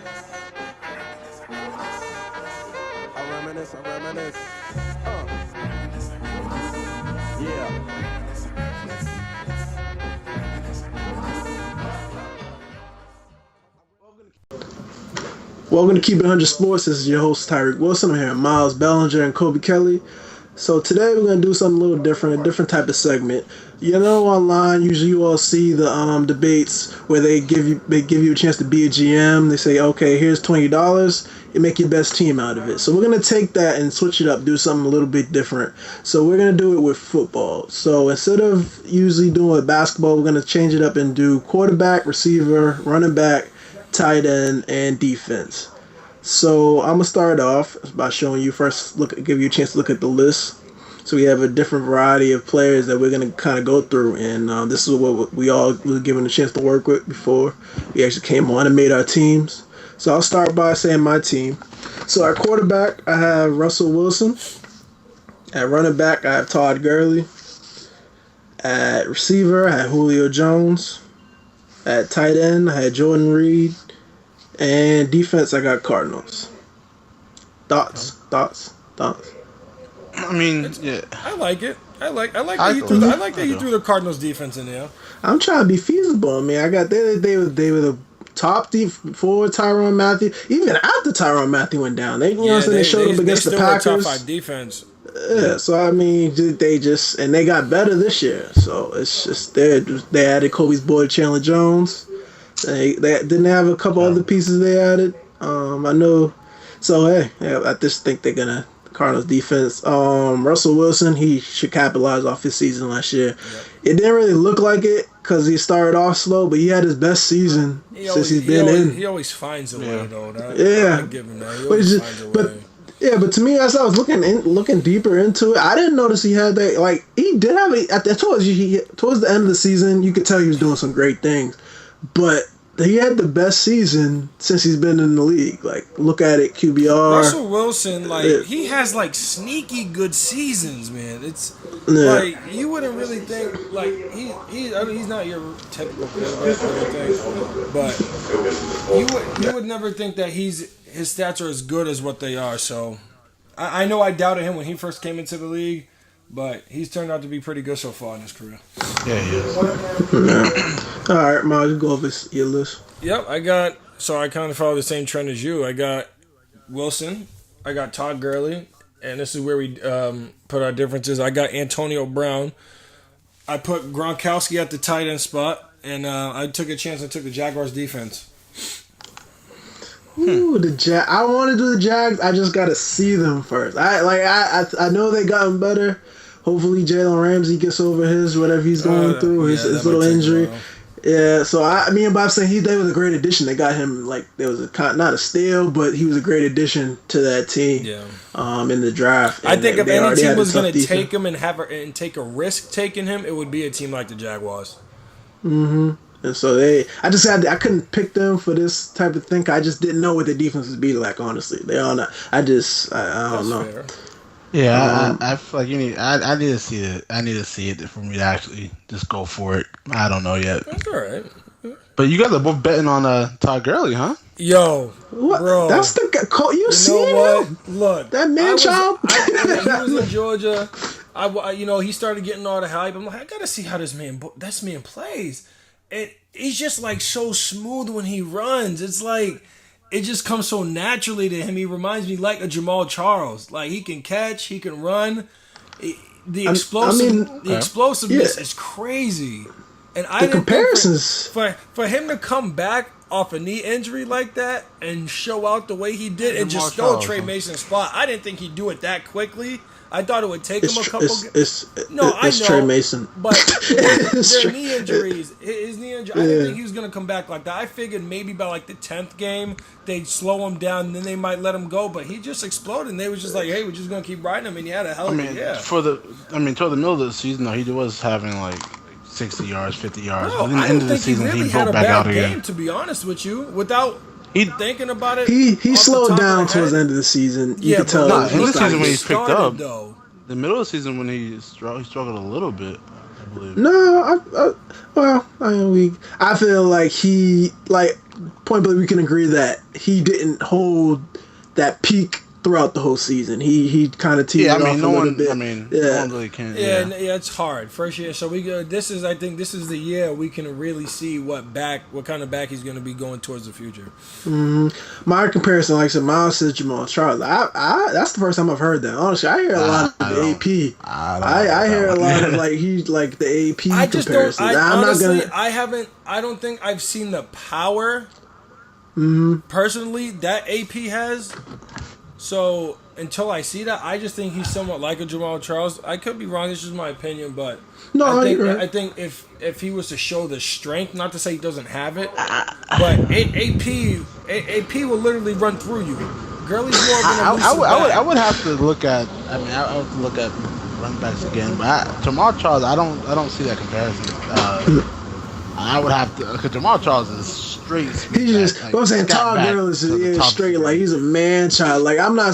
I reminisce. Yeah. Welcome to Keep It 100 Sports. This is your host, R.Wilson. I'm here with Miles Bellinger and Kobe Kelly. So today we're going to do something a little different, a different type of segment. You know, online, usually you all see the debates where they give you a chance to be a GM. They say, okay, here's $20. You make your best team out of it. So we're going to take that and switch it up, do something a little bit different. So we're going to do it with football. So instead of usually doing with basketball, we're going to change it up and do quarterback, receiver, running back, tight end, and defense. So I'm gonna start off by showing you first. Give you a chance to look at the list. So we have a different variety of players that we're gonna kind of go through, and this is what we all were given a chance to work with before we actually came on and made our teams. So I'll start by saying my team. So at quarterback, I have Russell Wilson. At running back, I have Todd Gurley. At receiver, I have Julio Jones. At tight end, I had Jordan Reed. And defense, I got Cardinals. Thoughts? I mean, yeah. I like it. I like that you threw the Cardinals defense in there. I'm trying to be feasible. I mean, I got they were the top before Tyrann Mathieu. Even after Tyrann Mathieu went down, they showed up against the Packers. They still were top 5 defense. Yeah, so I mean, they got better this year. So it's just they added Kobe's boy Chandler Jones. They didn't have a couple other pieces they added. I know. So hey, yeah, I just think they're gonna Cardinals defense. Russell Wilson, he should capitalize off his season last year. Yep. It didn't really look like it because he started off slow, but he had his best season since he's been in. He always finds a way, though. Yeah, I give him that. He always finds a way. Yeah, but to me, as I was looking deeper into it, I didn't notice he had that. Like he did have towards the end of the season, you could tell he was doing some great things, but he had the best season since he's been in the league. Like, look at it, QBR. Russell Wilson, he has sneaky good seasons, man. It's like you wouldn't really think he's not your typical quarterback or anything, but you would never think that his stats are as good as what they are. So I know I doubted him when he first came into the league, but he's turned out to be pretty good so far in his career. Yeah, he is. All right, Miles, go over your list. Yep, I kind of follow the same trend as you. I got Wilson, I got Todd Gurley, and this is where we put our differences. I got Antonio Brown. I put Gronkowski at the tight end spot, and I took a chance and took the Jaguars defense. Ooh, I want to do the Jags. I just got to see them first. I know they gotten better. Hopefully, Jalen Ramsey gets over whatever he's going through, his little injury. Yeah, so I'm saying they was a great addition. They got him there was not a steal, but he was a great addition to that team. Yeah. In the draft. I think if any team was going to take him and take a risk taking him, it would be a team like the Jaguars. Mm-hmm. And so I couldn't pick them for this type of thing. I just didn't know what the defense would be like. Honestly, they all not. I don't know. Fair. Yeah, I feel like I need to see it. I need to see it for me to actually just go for it. I don't know yet. That's all right. But you guys are both betting on Todd Gurley, huh? Yo, what? Bro, that's the you see what? Look, that man child. He was in Georgia. He started getting all the hype. I'm like, I gotta see how this man plays. And he's just so smooth when he runs. It's like it just comes so naturally to him. He reminds me like a Jamal Charles. He can catch, he can run. The explosiveness is crazy. And I didn't comparisons for him to come back off a knee injury like that and show out the way he did and just stole Trey Mason's spot. I didn't think he'd do it that quickly. I thought it would take him a couple. It's Trey Mason, but their knee injuries. His knee injury. I didn't think he was gonna come back like that. I figured maybe by the 10th game they'd slow him down and then they might let him go. But he just exploded. And they was just like, "Hey, we're just gonna keep riding him." And he had a hell of a year. Toward the middle of the season, he was having 60 yards, 50 yards. No, but in the end of the season, he broke back out again. To be honest with you, without thinking about it, he slowed down towards the end of the season. You could tell. In the season when he picked up, the middle of the season when he struggled a little bit. I believe. No, I feel like point blank we can agree that he didn't hold that peak throughout the whole season. He kind of teed it off a little bit. No one really can. Yeah, it's hard first year. So we go. I think this is the year we can really see what kind of back he's going to be going towards the future. Mm-hmm. My comparison, like I said, Miles says Jamal Charles. I that's the first time I've heard that. Honestly, I hear a lot of the AP. I hear a lot of he's like the AP comparison. I don't think I've seen the power. Personally, that AP has. So until I see that, I just think he's somewhat like a Jamal Charles. I could be wrong. This is my opinion, but I think if he was to show the strength, not to say he doesn't have it, but AP will literally run through you. Gurley's more of an I would have to look at. I would have to look at running backs again, but Jamal Charles, I don't see that comparison. I would have to, because Jamal Charles is straight. He's just. I'm saying Todd Gurley is straight. Like he's a man child. Like I'm not.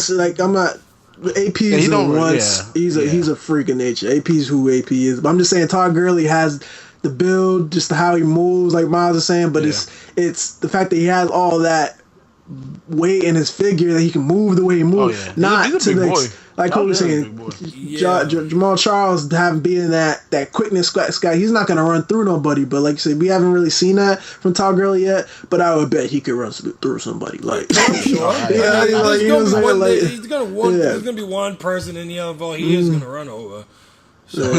AP's he's a freak of nature. AP's who AP is. But I'm just saying Todd Gurley has the build, just how he moves, like Miles is saying. But it's the fact that he has all that weight in his figure that he can move the way he moves. Not he's to the like Kobe was saying, Jamal Charles haven't been that quickness guy. He's not going to run through nobody. But like you said, we haven't really seen that from Todd Gurley yet. But I would bet he could run through somebody. Like, there's going to be one person in the NFL he is going to run over. So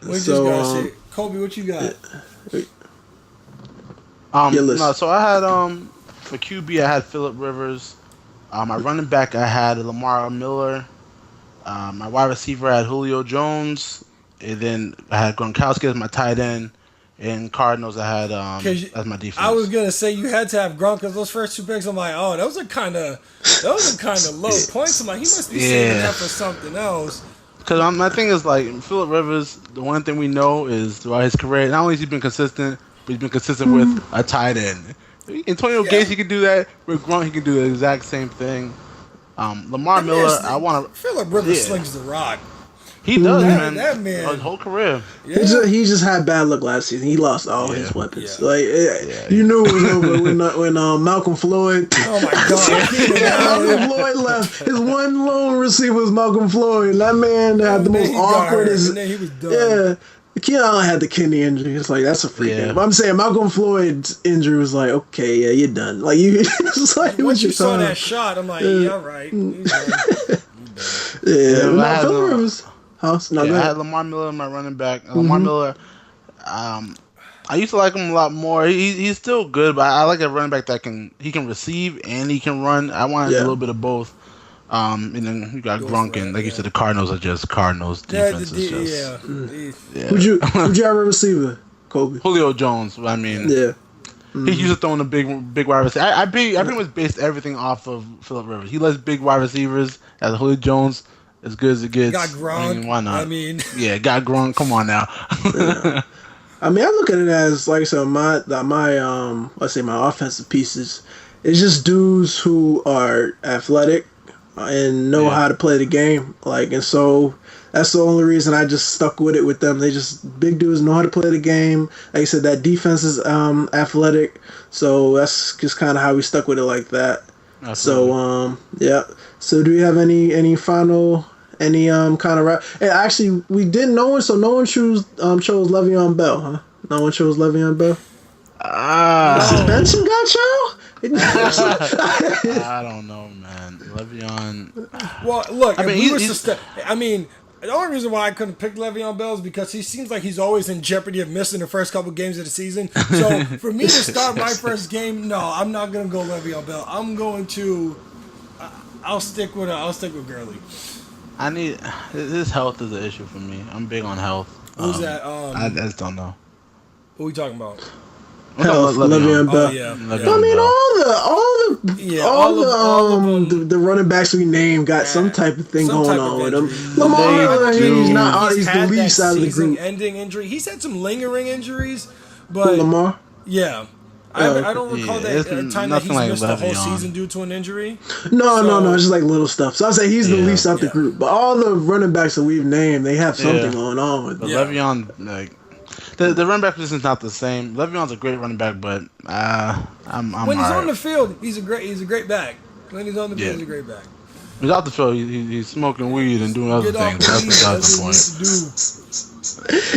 we just got shit. Kobe, what you got? So I had for QB I had Phillip Rivers. My running back I had L.Miller. My wide receiver I had Julio Jones, and then I had Gronkowski as my tight end, and Cardinals I had as my defense. I was gonna say you had to have Gronk because those first two picks. I'm like, oh, those are kind of low points. I'm like, he must be saving that for something else. Because my thing is like Phillip Rivers. The one thing we know is throughout his career, not only has he been consistent, but he's been consistent with a tight end. Antonio Gates, he can do that. With Gronk, he can do the exact same thing. Lamar Miller, I want to. Phillip Rivers slings the rock. He does, man. That man. His whole career. Yeah. He just had bad luck last season. He lost all his weapons. Yeah. You knew it was over when Malcolm Floyd. Oh my God! Malcolm Floyd left. His one lone receiver was Malcolm Floyd. That man had the most awkward. And then he was done. Yeah. Keenan Allen had the kidney injury. It's like that's a freak. But I'm saying Malcolm Floyd's injury was like, okay, yeah, you're done. Like you, it's like once you saw that shot, I'm like, yeah, right. Phillip Rivers. I had Lamar Miller in my running back. Lamar Miller, I used to like him a lot more. He's still good, but I like a running back that can receive and he can run. I wanted a little bit of both. And then you got Gronk, and like you said, the Cardinals are just Cardinals. Defense is just Who'd you have a receiver, Kobe? Julio Jones. I mean, he used to throwing a big wide receiver. I pretty much based everything off of Phillip Rivers. He lets big wide receivers. As Julio Jones, as good as it gets. Got Gronk. I mean, why not? Got Gronk. Come on now. I mean, I look at it as like I said, my offensive pieces. It's just dudes who are athletic and know how to play the game. And so that's the only reason I just stuck with it with them. They just big dudes know how to play the game. Like I said, that defense is athletic. So that's just kind of how we stuck with it like that. Absolutely. So So do we have any final kind of wrap? And actually, we didn't know one, so no one chose Le'Veon Bell, huh? No one chose Le'Veon Bell. Suspension got y'all? I don't know, man. Le'Veon. Well, look. The only reason why I couldn't pick Le'Veon Bell is because he seems like he's always in jeopardy of missing the first couple games of the season. So for me to start my first game, no, I'm not gonna go Le'Veon Bell. I'm going to. I'll stick with Gurley. His health is an issue for me. I'm big on health. Who's that? I just don't know. Who are we talking about? Le'Veon Bell. I mean, all the running backs we named got some type of thing going on with them. Lamar, he's the least out of the group. Ending injury. He's had some lingering injuries, but Lamar. Yeah. I don't recall that time that he's missed the whole season due to an injury. No, it's just like little stuff. So I say he's the least out the group. But all the running backs that we've named, they have something going on with them. But Le'Veon, The running back position is not the same. Le'Veon's a great running back, but I'm when he's on right. the field, he's a great back. When he's on the field, he's a great back. He's out the field. He's smoking weed and doing other things. That's the point.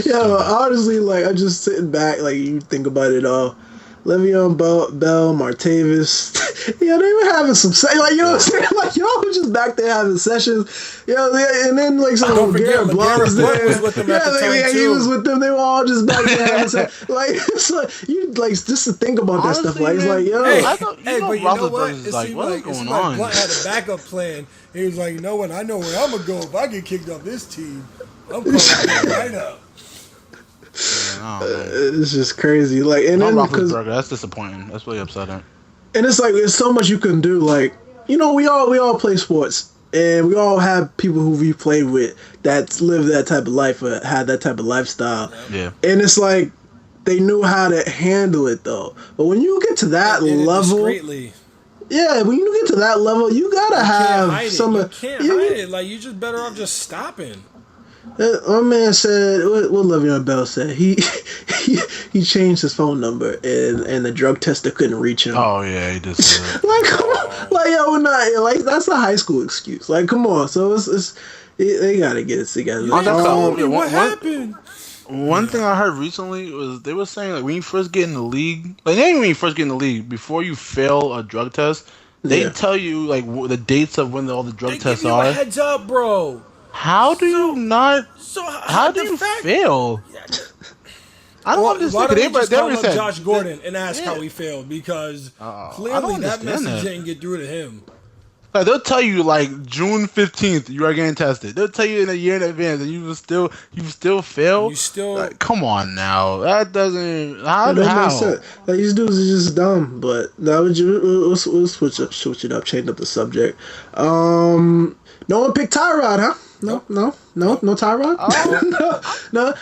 Yeah, honestly, like I'm just sitting back, like you think about it all. Le'Veon Bell, Martavis, yeah, they were having some like you know what I'm saying, like y'all were just back there having sessions, and then like some Garrett Blount was there, was with them at the time too. He was with them. They were all just back there having sessions. Like it's like you like just to think about that stuff, like it's like yo, but you know what? It seemed like Blount had a backup plan. He was like, you know what? I know where I'm gonna go if I get kicked off this team. I'm calling it right now. It's just crazy. Like, and then because that's disappointing. That's really upsetting. And it's like there's so much you can do. Like, you know, we all play sports, and we all have people who we played with that live that type of life or had that type of lifestyle. Yeah. And it's like they knew how to handle it though. But when you get to that level, yeah, when you get to that level, you gotta have some. You can't hide it. Like you just better off just stopping. My man said, what Le'Veon Bell said, he changed his phone number and the drug tester couldn't reach him. Oh yeah, he did say that. Like, come on, like yo, we're not like that's a high school excuse. Like, come on, so they gotta get it together. What happened? One thing I heard recently was they were saying like when you first get in the league, like not even when you first get in the league, before you fail a drug test, they tell you like the dates of when all the drug tests give you are. A heads up, bro. How do you not? So how do you fail? I don't understand. Why don't we just call up Josh Gordon and ask how he failed? Because clearly that message didn't get through to him. Like they'll tell you like June 15th you are getting tested. They'll tell you in a year in advance, and you still fail. You still like, come on now. That doesn't how. Like these dudes are just dumb. But now we'll switch it up, change up the subject. No one picked Tyrod, huh? No Tyrod. No.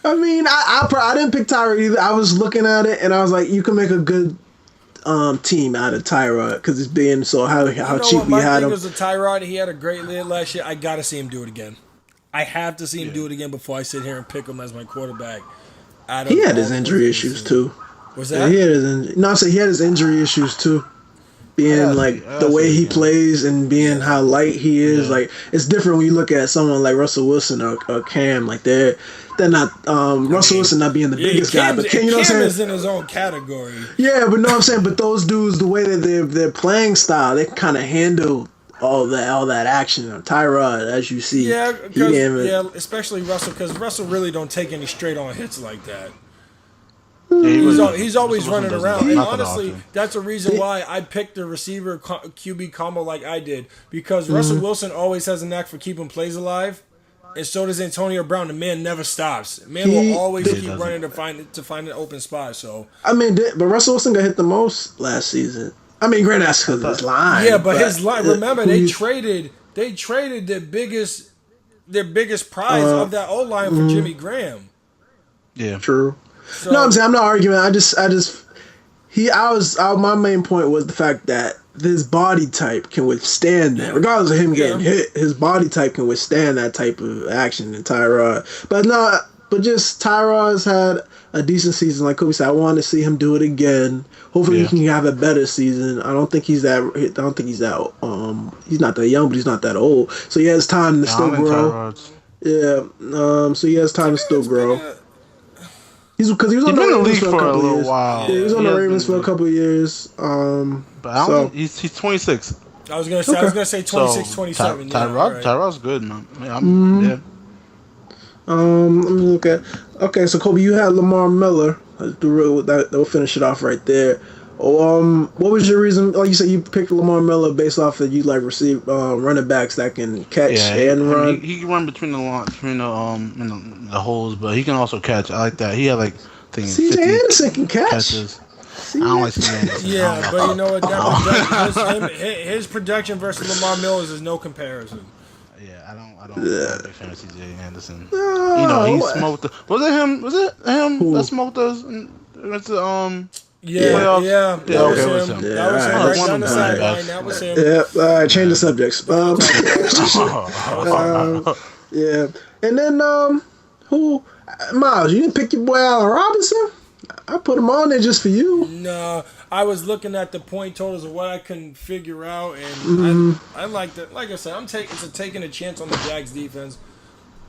I mean, I didn't pick Tyrod either. I was looking at it and I was like, you can make a good team out of Tyrod because it's being so how cheap we had him. Was a Tyrod. He had a great lead last year. I gotta see him do it again. I have to see him do it again before I sit here and pick him as my quarterback. He had his injury issues too. Was that? Yeah, he had his injury issues too. Being the way he plays and being how light he is, like it's different when you look at someone like Russell Wilson or Cam. Like they're not Russell Wilson not being the biggest guy, but Cam, you know what I'm saying? Is in his own category. Yeah, but know what I'm saying. But those dudes, the way that their playing style, they can kind of handle all that action. Tyrod, as you see, especially Russell, because Russell really don't take any straight on hits like that. He's always running around, and honestly, that's a reason why I picked the receiver QB combo like I did, because Russell Wilson always has a knack for keeping plays alive, and so does Antonio Brown. The man never stops. Man will always keep running to find an open spot. So I mean, but Russell Wilson got hit the most last season. I mean, granted, that's because of his line. Yeah, but his line. Remember, they traded their biggest prize of that O line for Jimmy Graham. Yeah, true. So, no, I'm not arguing. My main point was the fact that his body type can withstand that. Regardless of him getting hit, his body type can withstand that type of action in Tyrod. But just Tyrod's had a decent season. Like Kobe said, I want to see him do it again. Hopefully he can have a better season. I don't think he's that he's not that young, but he's not that old. So he has time to still grow. Yeah. So he has time to still grow. Because he was on the Ravens for a couple years. While. Yeah, he was on the Ravens for a couple of years. But I don't think he's 26. I was gonna say 26, 27. Tyrod's good, man. Let me look at. Okay, so Kobe, you had Lamar Miller. We'll finish it off right there. What was your reason? Like you said, you picked Lamar Miller based off that you like receive running backs that can catch and run. I mean, he can run between the holes, but he can also catch. I like that. He had like C.J. Anderson can catch. Catches. I don't like C.J. Anderson. Yeah, but you know what? His production versus Lamar Miller is no comparison. Yeah, I don't like big fan of C.J. Anderson. He smoked. Was it him that smoked us? Yeah. That was him. That was him. Right down the sideline. That was him. Yeah. All right. Change the subjects. Yeah. And then who? Miles, you didn't pick your boy Allen Robinson? I put him on there just for you. No, I was looking at the point totals of what I couldn't figure out, and I like that. Like I said, I'm taking a chance on the Jags defense.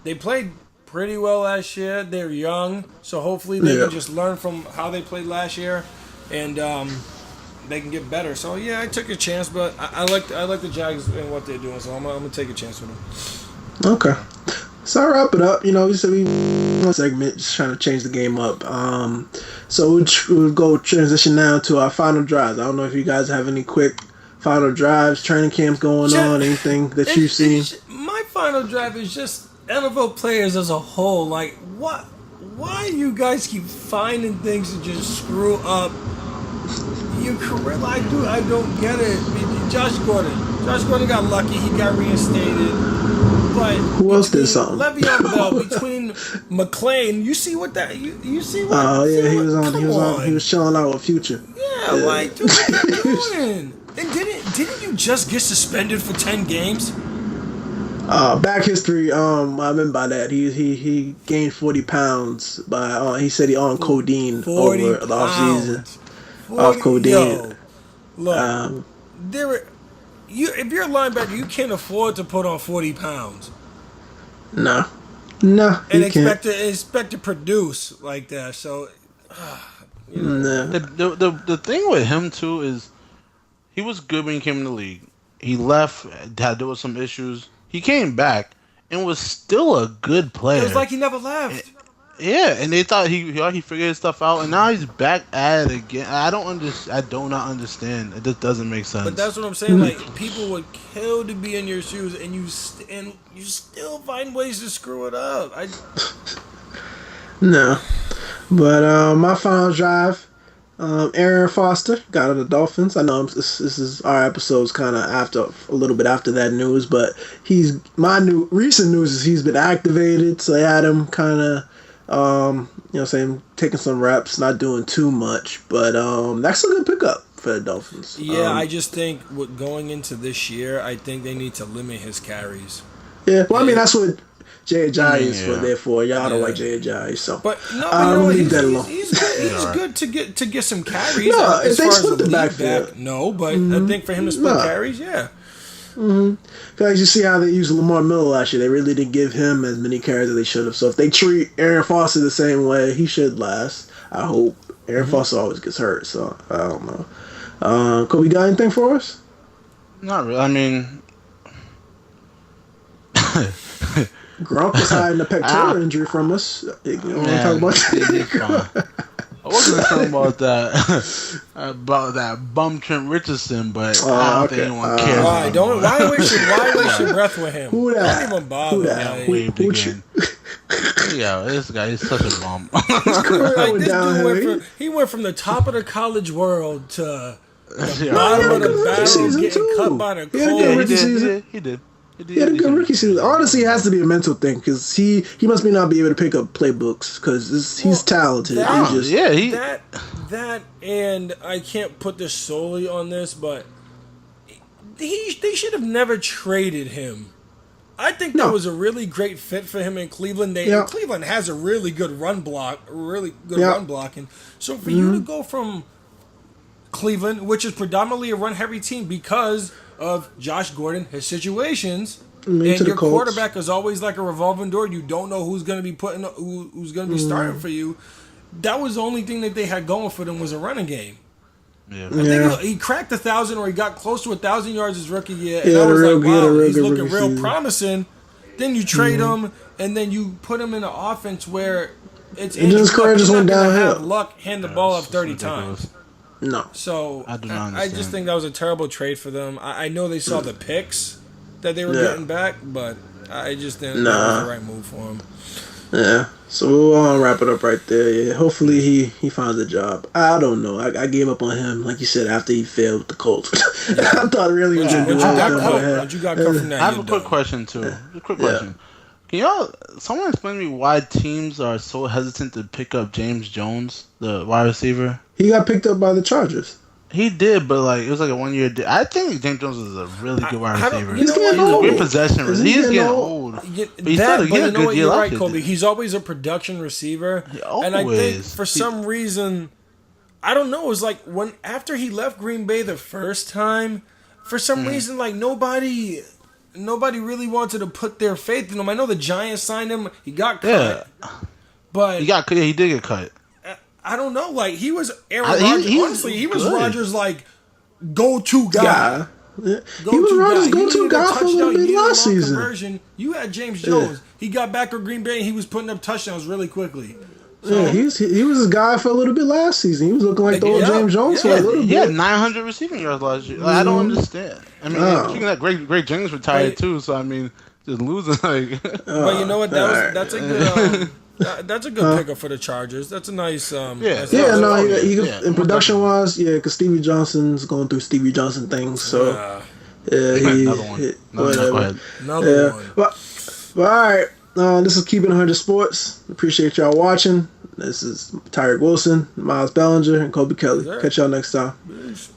They played pretty well last year. They're young, so hopefully they can just learn from how they played last year, and they can get better. So yeah, I took a chance, but I like the Jags and what they're doing, so I'm gonna take a chance with them. Okay. So I'll wrap it up. We said we one segment, just trying to change the game up. So we'll go transition now to our final drives. I don't know if you guys have any quick final drives, training camps going on, anything that you've seen. My final drive is just NFL players as a whole. Like, what? Why you guys keep finding things to just screw up your career? Like, dude, I don't get it. Josh Gordon got lucky. He got reinstated. But who else did something? Le'Veon Bell, between McClain, you see what that you see what? Oh yeah, he was chilling out with Future. Yeah, like, dude, what are you doing? And didn't you just get suspended for 10 games? Back history. I remember that he gained 40 pounds by. He said he on codeine over the offseason. Off codeine. Look, if you're a linebacker, you can't afford to put on 40 pounds. No, and expect to produce like that. So, the thing with him too is he was good when he came in the league. He left, there was some issues. He came back and was still a good player. It was like he never left. And they thought he figured his stuff out, and now he's back at it again. I do not understand. It just doesn't make sense. But that's what I'm saying. Like, people would kill to be in your shoes, and you still find ways to screw it up. No, but my final drive, Aaron Foster got on the Dolphins. I know this is our episode's kind of a little bit after that news, but recent news is he's been activated, so they had him kind of. Taking some reps, not doing too much, but that's a good pickup for the Dolphins. Yeah, I just think going into this year, I think they need to limit his carries. Yeah, well, I mean, that's what J.J. is for. Therefore, y'all don't like J.J. So, but no, leave that alone. He's good to get some carries. No, as if they far split as the backfield, no, but I think for him to split carries, yeah. Because you see how they used Lamar Miller last year. They really didn't give him as many carries as they should have. So if they treat Aaron Foster the same way, he should last. I hope. Aaron Foster always gets hurt, so I don't know. Kobe, got anything for us? Not really. I mean, Gronk was hiding a pectoral injury from us. You want to talk about that? I wasn't talking about that bum Trent Richardson, but I don't think anyone cares. Why waste your breath with him? Who that? Don't even bother. Waved again. Yeah, this guy is such a bum. He went from the top of the college world to the bottom of the barrel, getting cut by the cold. He did. He had a good rookie season. Honestly, it has to be a mental thing because he must not be able to pick up playbooks because he's talented. That and I can't put this solely on this, but they should have never traded him. I think that was a really great fit for him in Cleveland. Cleveland has a really good run blocking. So for you to go from Cleveland, which is predominantly a run-heavy team because of Josh Gordon, his situations, and your quarterback is always like a revolving door. You don't know who's going to be who's going to be starting for you. That was the only thing that they had going for them was a running game. Yeah. I think he cracked 1,000 or he got close to 1,000 yards his rookie year, and I was like, wow, he's looking real promising. Then you trade him, and then you put him in an offense where it's his career just went downhill. Luck hand the ball up 30 times. No. So I just think that was a terrible trade for them. I know they saw the picks that they were getting back, but I just didn't think that was the right move for him. Yeah. So we'll wrap it up right there. Yeah. Hopefully he finds a job. I don't know. I gave up on him, like you said, after he failed with the Colts. I thought really he was going to do what you got cut from that. I have a quick question too. A quick question. Can someone explain to me why teams are so hesitant to pick up James Jones, the wide receiver? He got picked up by the Chargers. He did, but like it was like a 1 year. I think James Jones is a really good wide receiver. He's getting old. Great possession. He's getting old. But he's still a good year. You're right, Kobe. He's always a production receiver, and I think for some reason, I don't know. It was like after he left Green Bay the first time, for some reason, like nobody really wanted to put their faith in him. I know the Giants signed him. He got cut, but he did get cut. I don't know. Like he was Rodgers. Honestly, he was Rodgers' like go-to guy. Yeah. He was Rodgers' go-to guy for a little bit last season. Conversion. You had James Jones. He got back with Green Bay and he was putting up touchdowns really quickly. So, yeah, he was his guy for a little bit last season. He was looking like the old James Jones for a little bit. He had 900 receiving yards last year. Like, I don't understand. I mean, speaking of that, Greg Jennings retired too. So I mean, just losing like. But you know what? That's a good. That's a good pickup for the Chargers. That's a nice. In production wise, because Stevie Johnson's going through Stevie Johnson things. So another one. Another one. Well, all right. This is Keeping 100 Sports. Appreciate y'all watching. This is T.Y Wilson, Miles Bellinger, and Kobe Kelly. Catch y'all next time. Peace.